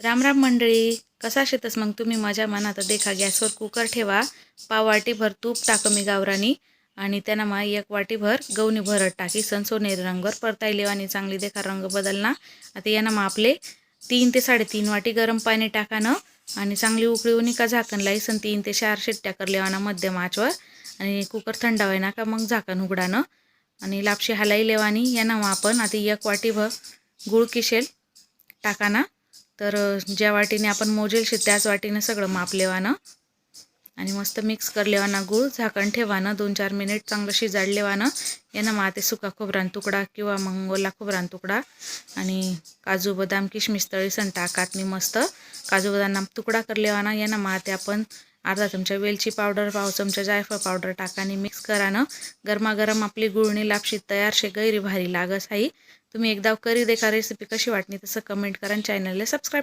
राम राम मंडळी, कसा शेतस मग तुम्ही माझ्या मनात देखा. गॅसवर कुकर ठेवा, पाव वाटीभर तूप टाक मी गावरानी आणि त्यांना मा एक वाटीभर गवनी भरट टाकी सोनेरी रंगवर परताई आणि चांगली देखा रंग बदलना. आता यांना मग आपले 3 ते 3.5 वाटी गरम पाणी टाकानं आणि चांगली उकळी का झाकण लाईसन 3 ते 4 शिट्ट्या करलेवाना मध्यम आचवर आणि कुकर थंड व्हायना का मग झाकण उघडानं आणि लापशी हलाई लेवानी. यांना मग आपण आता 1 वाटीभर गूळ किशेल टाकाना. तर ज्या वाटीने आपण मोजेल शे त्याच वाटीने सगळं माप लेवानं आणि मस्त मिक्स कर लेवाना. गूळ झाकण ठेवानं 2-4 मिनिट चांगलं शिजाड लेवानं. यानं मग ते सुका खोबरान तुकडा किंवा मग ओला खोबरान तुकडा आणि काजू बदाम किशमिश तळीसन टाकातनी मस्त काजू बदाम तुकडा कर लेवाना. यानं मग ते आपण अर्धा चमचा वेलची पावडर, पाव चमचा जायफळ पावडर टाकानी मिक्स करानं. गरमागरम आपली गुळणी लापशी तयार शे. गैरी भारी लागस हाई. तुम्ही एकदा करी देखा. रेसिपी कशी वाटली तसं कमेंट करा. चॅनलला सबस्क्राईब